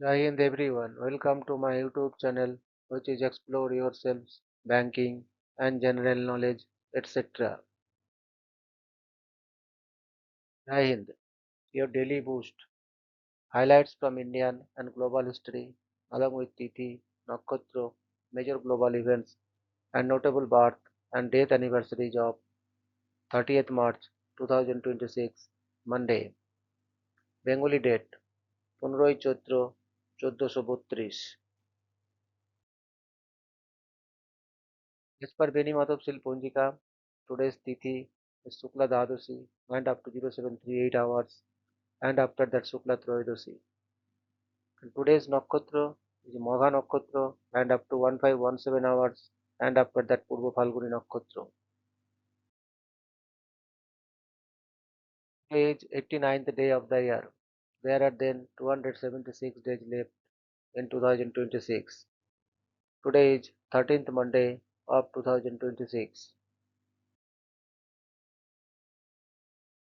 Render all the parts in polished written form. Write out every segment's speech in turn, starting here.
Jai Hind everyone. Welcome to my YouTube channel, which is Explore Yourselves, Banking and General Knowledge, etc. Jai Hind, your daily boost. Highlights from Indian and global history, along with Tithi, Nakshatra, major global events, and notable birth and death anniversaries of 30th March 2026, Monday. Bengali date 15 Chaitra 1432. As per Beni Matapsil Punjika, today's Tithi is Sukla Dadosi and up to 0738 hours and after that Sukla Troyodosi. And today's Nakshatra is Magha Nakshatra and up to 1517 hours and after that Purva Phalguni Nakshatra. Today is 89th day of the year. There are then 276 days left in 2026. Today is 13th Monday of 2026.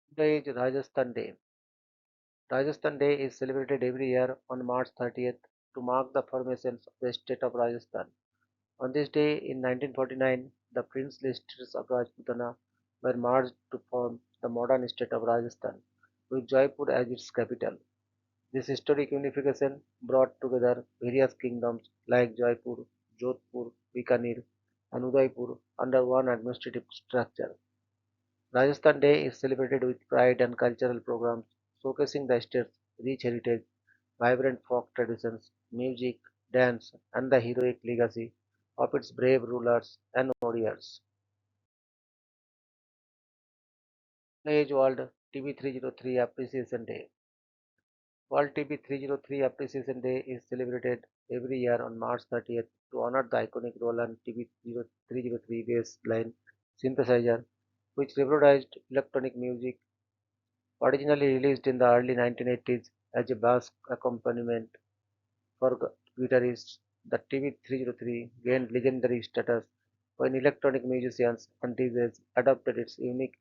Today is Rajasthan Day. Rajasthan Day is celebrated every year on March 30th to mark the formation of the state of Rajasthan. On this day in 1949, the princely estates of Rajputana were merged to form the modern state of Rajasthan, with Jaipur as its capital. This historic unification brought together various kingdoms like Jaipur, Jodhpur, Bikaner, and Udaipur under one administrative structure. Rajasthan Day is celebrated with pride and cultural programs showcasing the state's rich heritage, vibrant folk traditions, music, dance, and the heroic legacy of its brave rulers and warriors. Today is World TB 303 Appreciation Day. World TB 303 Appreciation Day is celebrated every year on March 30th to honor the iconic Roland TB 303 baseline synthesizer, which revolutionized electronic music. Originally released in the early 1980s as a bass accompaniment for guitarists, the TV303 gained legendary status when electronic musicians and DJs adopted its unique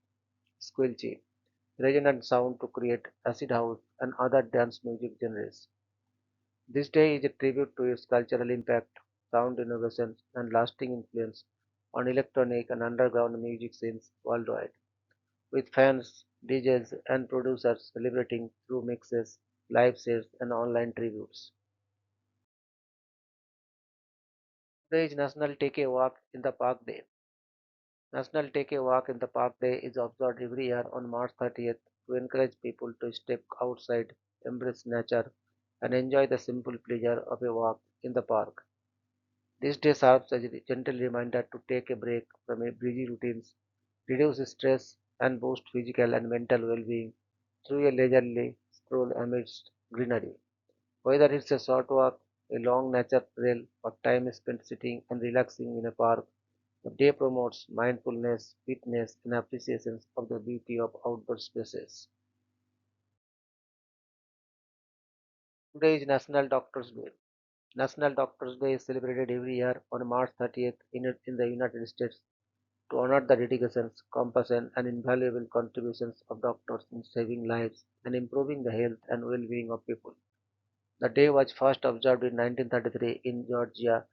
squelchy, resonant sound to create acid house and other dance music genres. This day is a tribute to its cultural impact, sound innovations, and lasting influence on electronic and underground music scenes worldwide, with fans, DJs, and producers celebrating through mixes, live sets, and online tributes. Today is National Take a Walk in the Park Day. National Take a Walk in the Park Day is observed every year on March 30th to encourage people to step outside, embrace nature, and enjoy the simple pleasure of a walk in the park. This day serves as a gentle reminder to take a break from a busy routines, reduce stress, and boost physical and mental well-being through a leisurely stroll amidst greenery. Whether it's a short walk, a long nature trail, or time spent sitting and relaxing in a park, the day promotes mindfulness, fitness, and appreciation of the beauty of outdoor spaces. Today is National Doctors Day. National Doctors Day is celebrated every year on March 30th in the United States to honor the dedications, compassion, and invaluable contributions of doctors in saving lives and improving the health and well-being of people. The day was first observed in 1933 in Georgia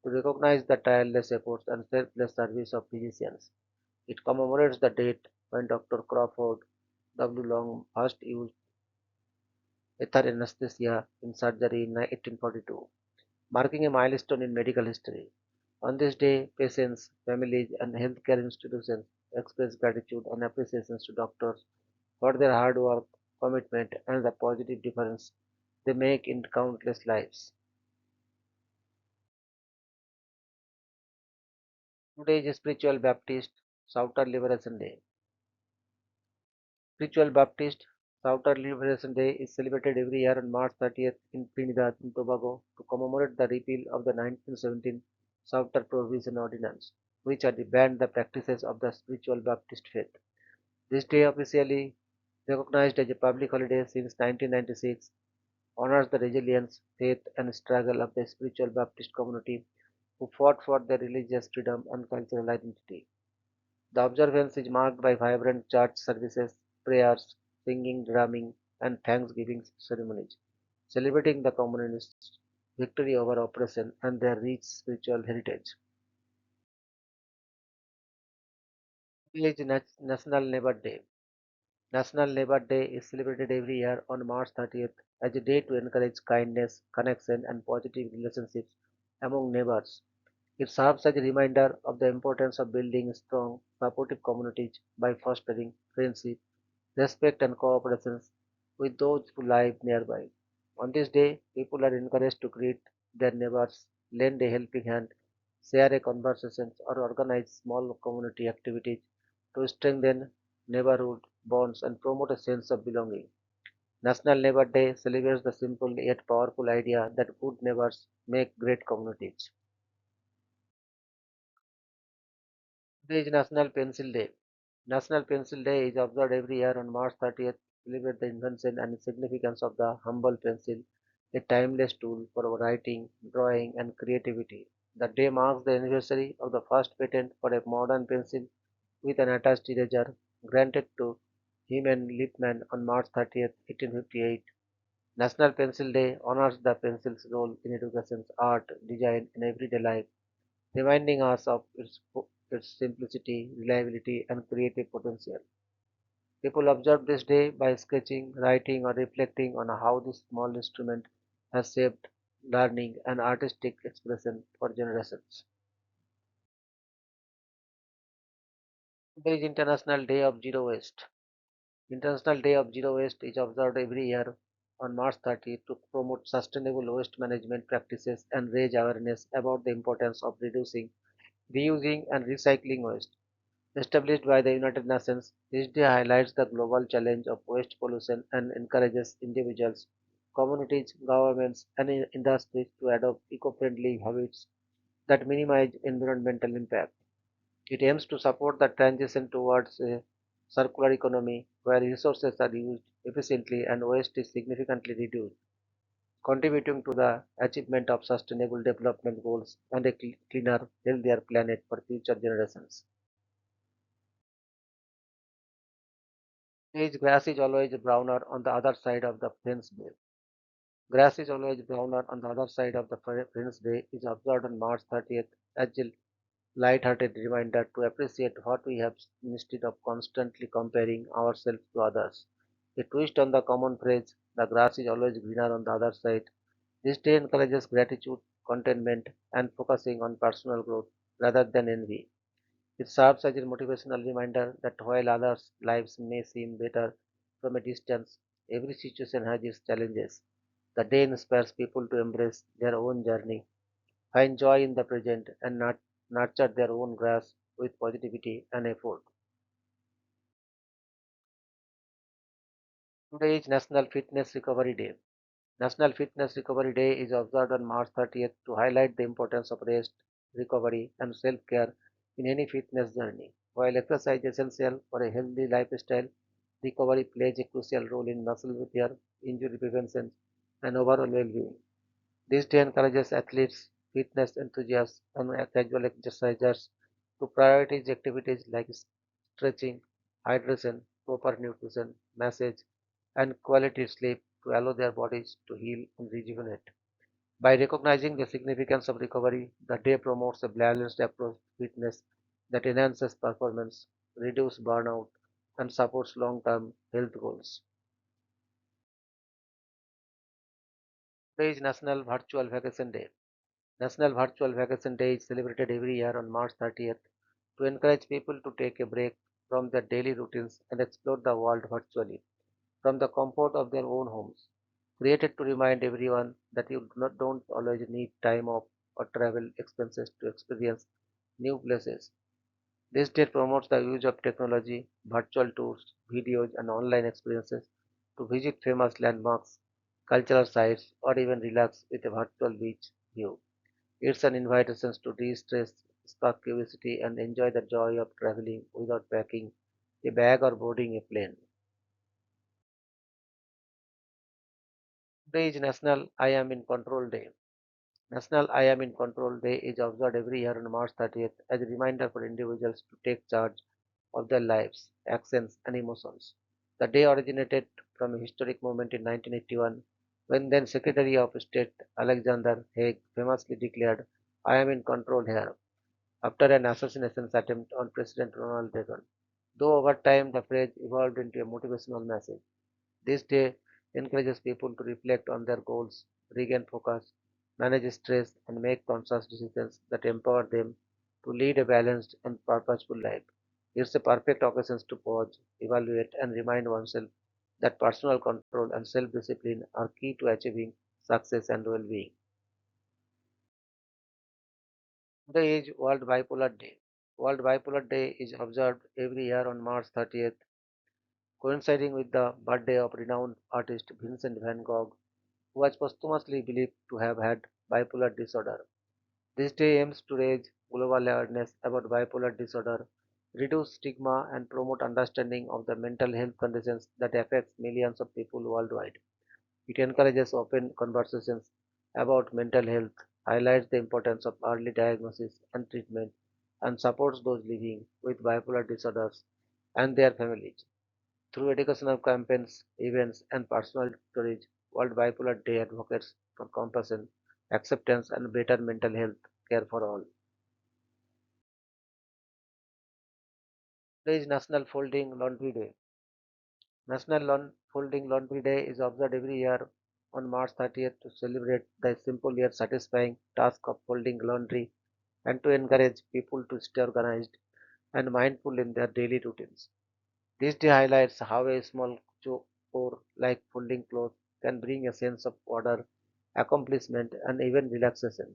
to recognize the tireless efforts and selfless service of physicians. It commemorates the date when Dr. Crawford W. Long first used ether anesthesia in surgery in 1842, marking a milestone in medical history. On this day, patients, families, and healthcare institutions express gratitude and appreciation to doctors for their hard work, commitment, and the positive difference they make in countless lives. Today is Spiritual Baptist Southern Liberation Day. Spiritual Baptist Southern Liberation Day is celebrated every year on March 30th in Trinidad and Tobago to commemorate the repeal of the 1917 Southern Prohibition Ordinance, which had banned the practices of the Spiritual Baptist faith. This day, officially recognized as a public holiday since 1996, honors the resilience, faith, and struggle of the Spiritual Baptist community who fought for their religious freedom and cultural identity. The observance is marked by vibrant church services, prayers, singing, drumming, and thanksgiving ceremonies, celebrating the communists' victory over oppression and their rich spiritual heritage. Today is National Labour Day. National Labour Day is celebrated every year on March 30th as a day to encourage kindness, connection, and positive relationships among neighbors. It serves as a reminder of the importance of building strong, supportive communities by fostering friendship, respect, and cooperation with those who live nearby. On this day, people are encouraged to greet their neighbors, lend a helping hand, share a conversation, or organize small community activities to strengthen neighborhood bonds and promote a sense of belonging. National Neighbor Day celebrates the simple yet powerful idea that good neighbors make great communities. Today is National Pencil Day. National Pencil Day is observed every year on March 30th to celebrate the invention and significance of the humble pencil, a timeless tool for writing, drawing, and creativity. The day marks the anniversary of the first patent for a modern pencil with an attached eraser granted to Heman Lippmann on March 30th, 1858. National Pencil Day honors the pencil's role in education, art, design, and everyday life, reminding us of its simplicity, reliability, and creative potential. People observe this day by sketching, writing, or reflecting on how this small instrument has shaped learning and artistic expression for generations. Today is International Day of Zero Waste. International Day of Zero Waste is observed every year on March 30 to promote sustainable waste management practices and raise awareness about the importance of reducing, reusing, and recycling waste. Established by the United Nations, this day highlights the global challenge of waste pollution and encourages individuals, communities, governments, and industries to adopt eco-friendly habits that minimize environmental impact. It aims to support the transition towards a circular economy where resources are used efficiently and waste is significantly reduced, contributing to the achievement of sustainable development goals and a cleaner, healthier planet for future generations. Each grass is always browner on the other side of the fence day. Grass is always browner on the other side of the fence day is observed on March 30th as a light-hearted reminder to appreciate what we have instead of constantly comparing ourselves to others. A twist on the common phrase, the grass is always greener on the other side. This day encourages gratitude, contentment, and focusing on personal growth rather than envy. It serves as a motivational reminder that while others' lives may seem better from a distance, every situation has its challenges. The day inspires people to embrace their own journey, find joy in the present, and nurture their own grass with positivity and effort. Today is National Fitness Recovery Day. National Fitness Recovery Day is observed on March 30th to highlight the importance of rest, recovery, and self care in any fitness journey. While exercise is essential for a healthy lifestyle, recovery plays a crucial role in muscle repair, injury prevention, and overall well being. This day encourages athletes, fitness enthusiasts, and casual exercisers to prioritize activities like stretching, hydration, proper nutrition, massage, and quality sleep to allow their bodies to heal and rejuvenate. By recognizing the significance of recovery, the day promotes a balanced approach to fitness that enhances performance, reduces burnout, and supports long-term health goals. Today is National Virtual Vacation Day. National Virtual Vacation Day is celebrated every year on March 30th to encourage people to take a break from their daily routines and explore the world virtually from the comfort of their own homes. Created to remind everyone that you don't always need time off or travel expenses to experience new places. This day promotes the use of technology, virtual tours, videos, and online experiences to visit famous landmarks, cultural sites, or even relax with a virtual beach view. It's an invitation to de-stress, spark curiosity, and enjoy the joy of traveling without packing a bag or boarding a plane. Today is National I Am in Control Day. National I Am in Control Day is observed every year on March 30th as a reminder for individuals to take charge of their lives, actions, and emotions. The day originated from a historic moment in 1981 when then Secretary of State Alexander Haig famously declared, I am in control here, after an assassination attempt on President Ronald Reagan. Though over time the phrase evolved into a motivational message, this day encourages people to reflect on their goals, regain focus, manage stress, and make conscious decisions that empower them to lead a balanced and purposeful life. It's a perfect occasion to pause, evaluate, and remind oneself that personal control and self discipline are key to achieving success and well being. Today is World Bipolar Day. World Bipolar Day is observed every year on March 30th, coinciding with the birthday of renowned artist Vincent van Gogh, who was posthumously believed to have had bipolar disorder. This day aims to raise global awareness about bipolar disorder, reduce stigma, and promote understanding of the mental health conditions that affect millions of people worldwide. It encourages open conversations about mental health, highlights the importance of early diagnosis and treatment, and supports those living with bipolar disorders and their families. Through educational campaigns, events, and personal stories, World Bipolar Day advocates for compassion, acceptance, and better mental health care for all. Today is National Folding Laundry Day. Folding Laundry Day is observed every year on March 30th to celebrate the simple yet satisfying task of folding laundry and to encourage people to stay organized and mindful in their daily routines. This day highlights how a small chore like folding clothes can bring a sense of order, accomplishment, and even relaxation.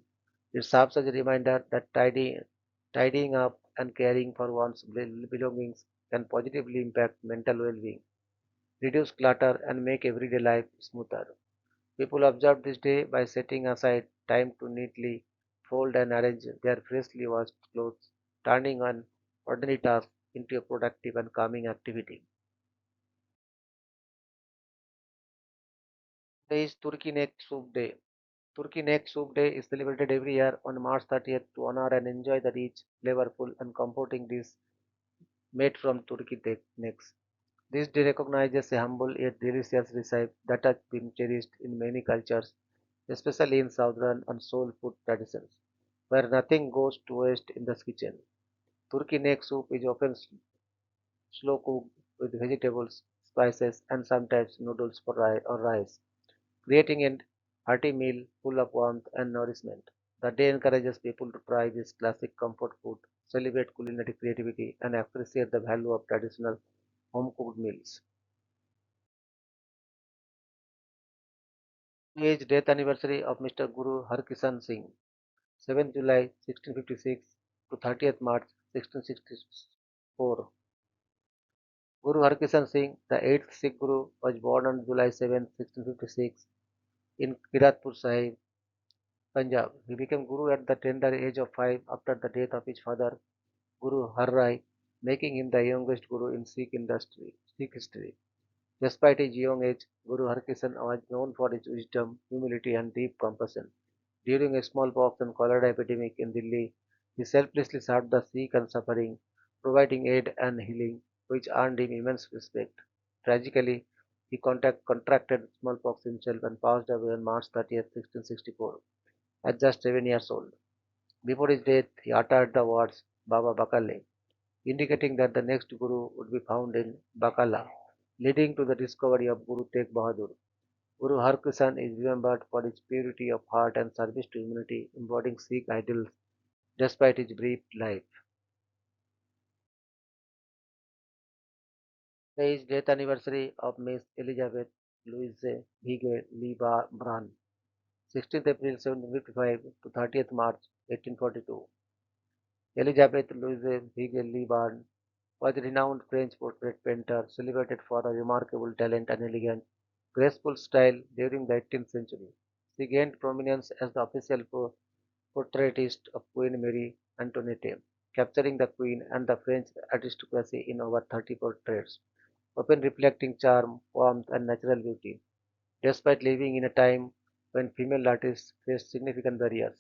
It serves as a reminder that tidying up and caring for one's belongings can positively impact mental well-being, reduce clutter, and make everyday life smoother. People observe this day by setting aside time to neatly fold and arrange their freshly washed clothes, turning an ordinary task into a productive and calming activity. Today is Turkey Neck Soup Day. Turkey Neck Soup Day is celebrated every year on March 30th to honor and enjoy the rich, flavorful, and comforting dish made from turkey necks. This day recognizes a humble yet delicious recipe that has been cherished in many cultures, especially in southern and soul food traditions, where nothing goes to waste in the kitchen. Turkey neck soup is often slow cooked with vegetables, spices, and sometimes noodles or rice, creating a hearty meal full of warmth and nourishment. The day encourages people to try this classic comfort food, celebrate culinary creativity, and appreciate the value of traditional home cooked meals. Today is death anniversary of Mr. Guru Harkishan Singh, 7th July 1656 to 30th March 1664. Guru Harkishan Singh, the 8th Sikh Guru, was born on July 7, 1656 in Kiratpur Sahib, Punjab. He became Guru at the tender age of 5 after the death of his father, Guru Har Rai, making him the youngest Guru in Sikh history. Despite his young age, Guru Harkishan was known for his wisdom, humility, and deep compassion. During a smallpox and cholera epidemic in Delhi, he selflessly served the sick and suffering, providing aid and healing, which earned him immense respect. Tragically, he contracted smallpox himself and passed away on March 30th, 1664, at just 7 years old. Before his death, he uttered the words Baba Bakale, indicating that the next Guru would be found in Bakala, leading to the discovery of Guru Tegh Bahadur. Guru Harkishan is remembered for his purity of heart and service to humanity, embodying Sikh ideals despite his brief life. Today is death anniversary of Miss Elizabeth Louise Hige Brand, 16th April 1755 to 30th March 1842. Elizabeth Louise Hige Brand was a renowned French portrait painter celebrated for her remarkable talent and elegant, graceful style during the 18th century. She gained prominence as the official portraitist of Queen Marie Antoinette, capturing the Queen and the French aristocracy in over 30 portraits, often reflecting charm, warmth, and natural beauty. Despite living in a time when female artists faced significant barriers,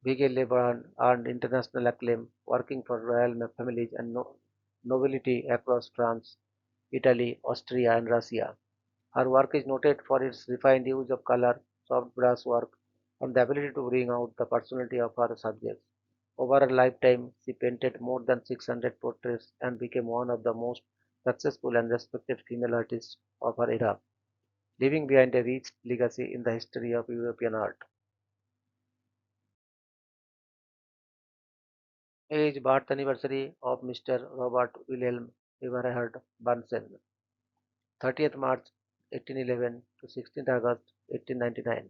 Vigée Lebrun earned international acclaim, working for royal families and nobility across France, Italy, Austria, and Russia. Her work is noted for its refined use of color, soft brass work, and the ability to bring out the personality of her subjects. Over her lifetime, she painted more than 600 portraits and became one of the most successful and respected female artists of her era, leaving behind a rich legacy in the history of European art. Age birth anniversary of Mr. Robert Wilhelm Everhard Bunsen, 30th March 1811 to 16th August 1899.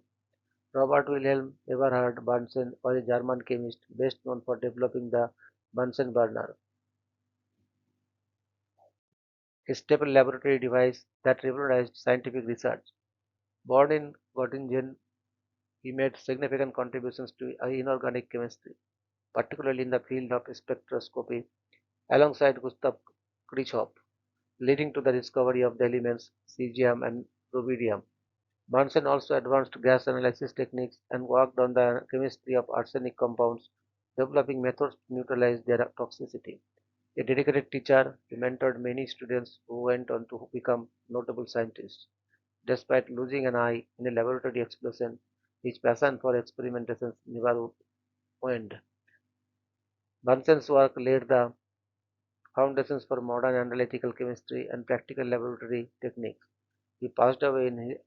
Robert Wilhelm Everhard Bunsen was a German chemist best known for developing the Bunsen burner, a staple laboratory device that revolutionized scientific research. Born in Göttingen, he made significant contributions to inorganic chemistry, particularly in the field of spectroscopy, alongside Gustav Kirchhoff, leading to the discovery of the elements cesium and rubidium. Bunsen also advanced gas analysis techniques and worked on the chemistry of arsenic compounds, developing methods to neutralize their toxicity. A dedicated teacher, he mentored many students who went on to become notable scientists. Despite losing an eye in a laboratory explosion, his passion for experimentation never waned. Bunsen's work laid the foundations for modern analytical chemistry and practical laboratory techniques. He passed away in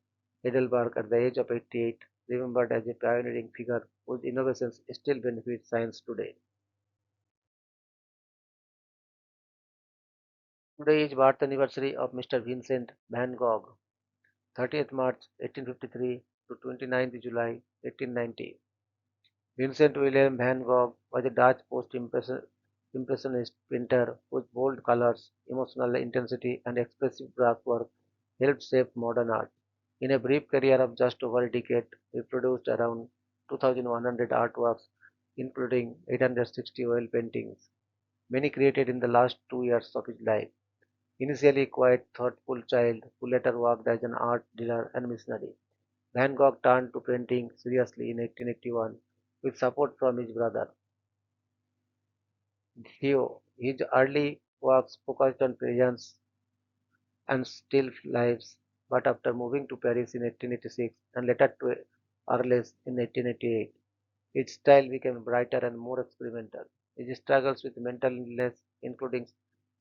Heidelberg at the age of 88, remembered as a pioneering figure whose innovations still benefit science today. Today is birth anniversary of Mr. Vincent van Gogh, 30th March 1853 to 29th July 1890. Vincent William van Gogh was a Dutch post-impressionist painter whose bold colors, emotional intensity, and expressive brushwork helped shape modern art. In a brief career of just over a decade, he produced around 2,100 artworks, including 860 oil paintings, many created in the last 2 years of his life. Initially a quiet, thoughtful child who later worked as an art dealer and missionary, Van Gogh turned to painting seriously in 1881 with support from his brother Theo. His early works focused on presence and still lives, but after moving to Paris in 1886 and later to Arles in 1888, his style became brighter and more experimental. His struggles with mental illness, including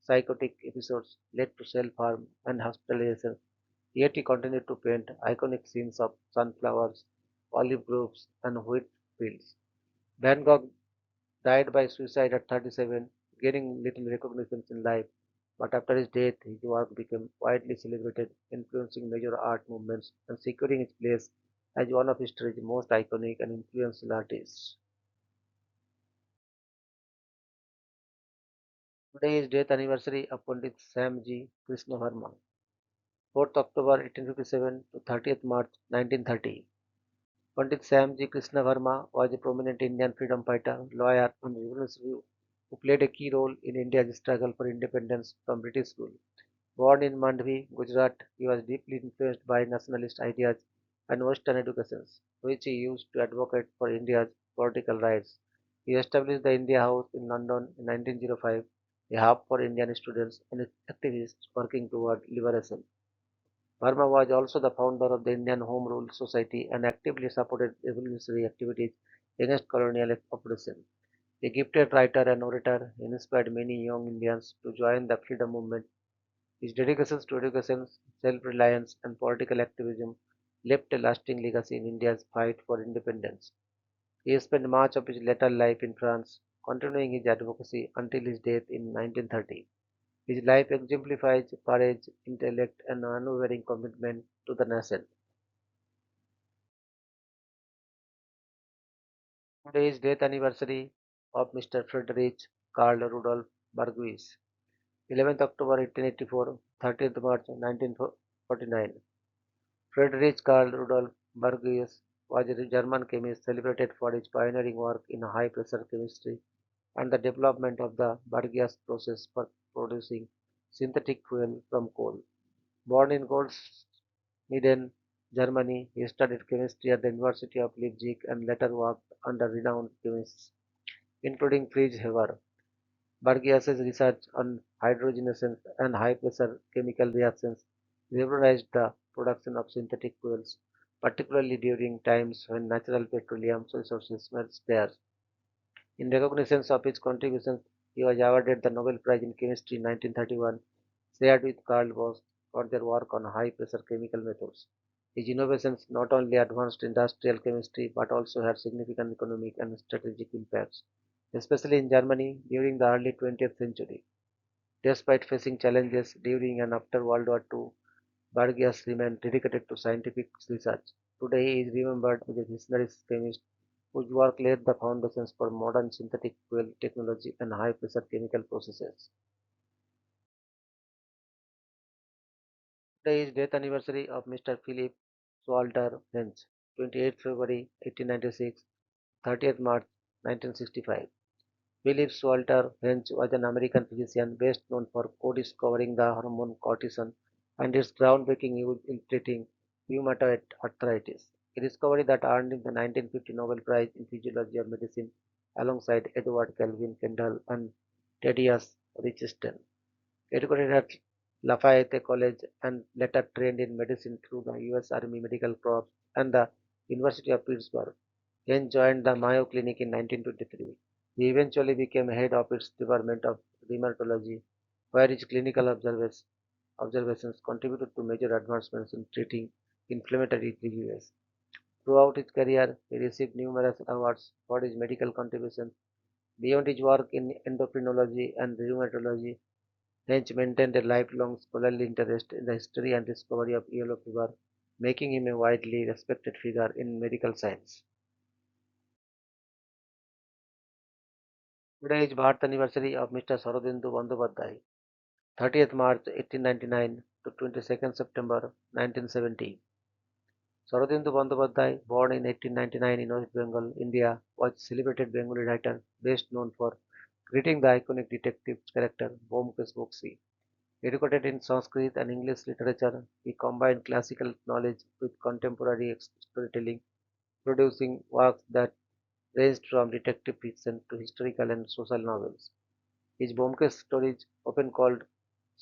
psychotic episodes, led to self-harm and hospitalization. Yet he continued to paint iconic scenes of sunflowers, olive groves, and wheat fields. Van Gogh died by suicide at 37, gaining little recognition in life. But after his death, his work became widely celebrated, influencing major art movements and securing his place as one of history's most iconic and influential artists. Today is death anniversary of Pandit Samji Krishna Verma, 4th October 1857 to 30th March 1930. Pandit Samji Krishna Verma was a prominent Indian freedom fighter, lawyer, and revolutionary who played a key role in India's struggle for independence from British rule. Born in Mandvi, Gujarat, he was deeply influenced by nationalist ideas and Western educations, which he used to advocate for India's political rights. He established the India House in London in 1905, a hub for Indian students and activists working toward liberation. Verma was also the founder of the Indian Home Rule Society and actively supported revolutionary activities against colonial oppression. A gifted writer and orator, he inspired many young Indians to join the freedom movement. His dedications to education, self-reliance, and political activism left a lasting legacy in India's fight for independence. He spent much of his later life in France, continuing his advocacy until his death in 1930. His life exemplifies courage, intellect, and unwavering commitment to the nation. Today is death anniversary of Mr. Friedrich Karl Rudolf Berghuis, 11th October 1884, 30th March 1949. Friedrich Karl Rudolf Berghuis was a German chemist celebrated for his pioneering work in high-pressure chemistry and the development of the Berghuis process for producing synthetic fuel from coal. Born in Goldschmieden, Germany, he studied chemistry at the University of Leipzig and later worked under renowned chemists, including Friedrich Haber. Berghuis's research on hydrogenation and high-pressure chemical reactions revolutionized the production of synthetic fuels, particularly during times when natural petroleum resources were scarce. In recognition of his contributions, he was awarded the Nobel Prize in Chemistry in 1931, shared with Carl Bosch for their work on high pressure chemical methods. His innovations not only advanced industrial chemistry but also had significant economic and strategic impacts, especially in Germany during the early 20th century. Despite facing challenges during and after World War II, Burgess remained dedicated to scientific research. Today he is remembered as a visionary chemist whose work laid the foundations for modern synthetic fuel technology and high pressure chemical processes. Today is death anniversary of Mr. Philip Walter Hench, 28th February 1896, 30th March 1965. Philip Walter Hench was an American physician best known for co-discovering the hormone cortisol and its groundbreaking use in treating rheumatoid arthritis, a discovery that earned him the 1950 Nobel Prize in Physiology or Medicine alongside Edward Calvin Kendall and Thaddeus Richardson. Educated at Lafayette College and later trained in medicine through the U.S. Army Medical Corps and the University of Pittsburgh. Then joined the Mayo Clinic in 1923. He eventually became head of its Department of Rheumatology, where his clinical observations contributed to major advancements in treating inflammatory diseases. Throughout his career, he received numerous awards for his medical contributions. Beyond his work in endocrinology and rheumatology, Hench maintained a lifelong scholarly interest in the history and discovery of yellow fever, making him a widely respected figure in medical science. Today is birth anniversary of Mr. Sarodindu Bandyopadhyay, 30th March 1899 to 22nd September 1970. Sarodindu Bandyopadhyay, born in 1899 in West Bengal, India, was a celebrated Bengali writer best known for creating the iconic detective character Bomkesh Boxi. Educated in Sanskrit and English literature, he combined classical knowledge with contemporary storytelling, producing works that ranged from detective fiction to historical and social novels. His Bomkesh stories, often called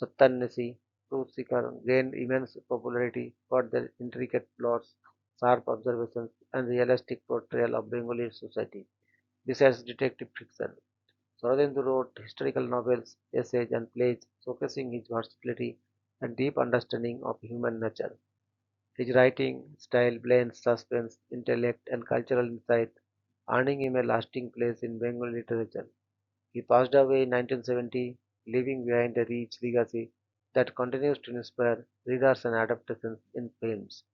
Satyanyasi, Truth Seeker, gained immense popularity for their intricate plots, sharp observations, and realistic portrayal of Bengali society. Besides detective fiction, Sarodendu wrote historical novels, essays, and plays, showcasing his versatility and deep understanding of human nature. His writing style blends suspense, intellect, and cultural insight, earning him a lasting place in Bengali literature. He passed away in 1970, leaving behind a rich legacy that continues to inspire readers and adaptations in films,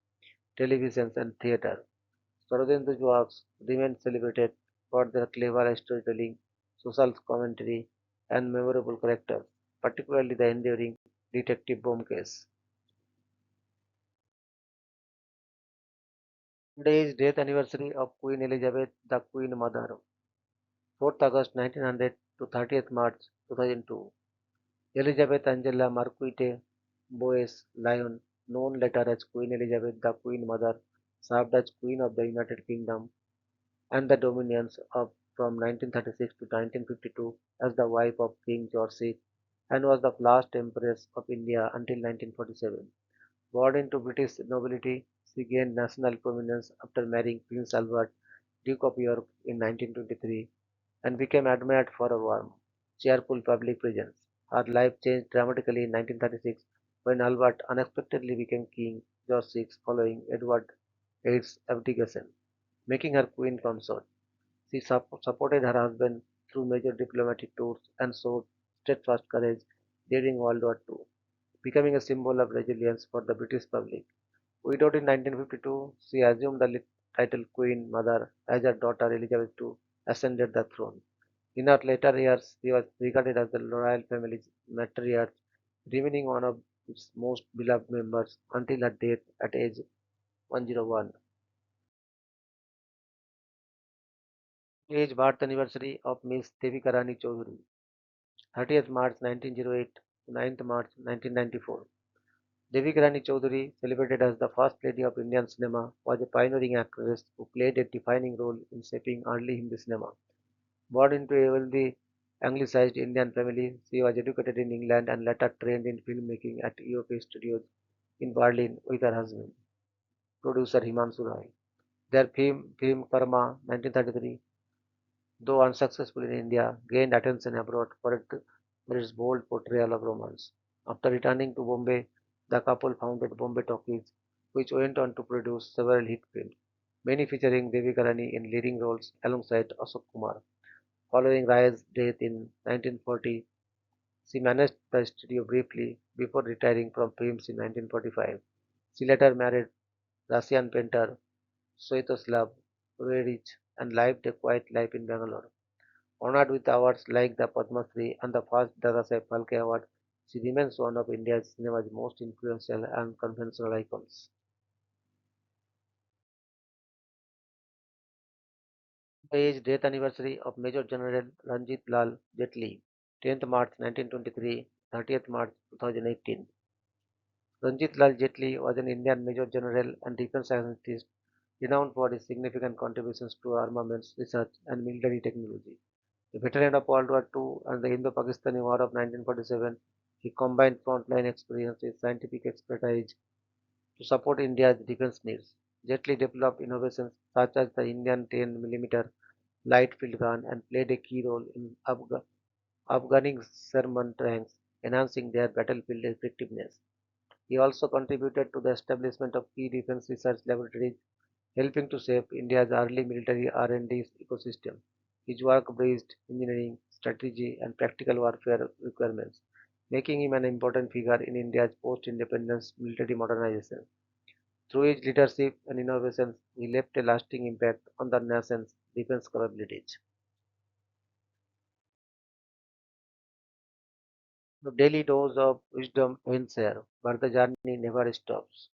television, and theater. Sarodendu's works remain celebrated for their clever storytelling, social commentary, and memorable characters, particularly the enduring detective Bomb case. Today is death anniversary of Queen Elizabeth, the Queen Mother, 4th August 1900 to 30th March 2002. Elizabeth Angela Marquette Boyce Lyon, known later as Queen Elizabeth, the Queen Mother, served as Queen of the United Kingdom and the Dominions of from 1936 to 1952 as the wife of King George VI and was the last Empress of India until 1947. Born into British nobility, she gained national prominence after marrying Prince Albert, Duke of York in 1923 and became admired for her warm, cheerful public presence. Her life changed dramatically in 1936 when Albert unexpectedly became King George VI following Edward VIII's abdication, making her queen consort. She supported her husband through major diplomatic tours and showed steadfast courage during World War II, becoming a symbol of resilience for the British public. Widowed in 1952, she assumed the title Queen Mother as her daughter Elizabeth II ascended the throne. In her later years, she was regarded as the royal family's matriarch, remaining one of its most beloved members until her death at age 101. Age birth anniversary of Miss Devika Rani Chaudhary, 30th March 1908 to 9th March 1994. Devika Rani Chaudhary, celebrated as the First Lady of Indian cinema, was a pioneering actress who played a defining role in shaping early Hindi cinema. Born into a wealthy Anglicized Indian family, she was educated in England and later trained in filmmaking at UFA Studios. in Berlin with her husband, producer Himanshu Roy. Their film Karma 1933, though unsuccessful in India, gained attention abroad for its bold portrayal of romance. After returning to Bombay, the couple founded Bombay Talkies, which went on to produce several hit films, many featuring Devi Karani in leading roles alongside Ashok Kumar. Following Rai's death in 1940, she managed the studio briefly before retiring from films in 1945. She later married Russian painter Svyatoslav Rurich and lived a quiet life in Bangalore. Honored with awards like the Padma Shri and the first Dadasaheb Phalke Award, she remains one of India's cinema's most influential and conventional icons. The age death anniversary of Major General Ranjit Lal Jetli, 10th March 1923, 30th March 2018. Ranjit Lal Jetli was an Indian Major General and defense scientist renowned for his significant contributions to armaments research and military technology. A veteran of World War II and the Indo-Pakistani War of 1947, he combined frontline experience with scientific expertise to support India's defense needs. Jetli developed innovations such as the Indian 10 mm light field gun and played a key role in upgunning Sherman tanks, enhancing their battlefield effectiveness. He also contributed to the establishment of key defense research laboratories, helping to shape India's early military R&D ecosystem. His work bridged engineering, strategy, and practical warfare requirements, making him an important figure in India's post-independence military modernization. Through his leadership and innovations, he left a lasting impact on the nation's defense capabilities. The daily dose of wisdom ends here, but the journey never stops.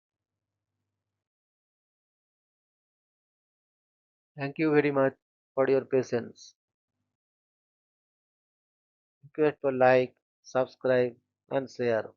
Thank you very much for your patience. Request for like, subscribe, and share.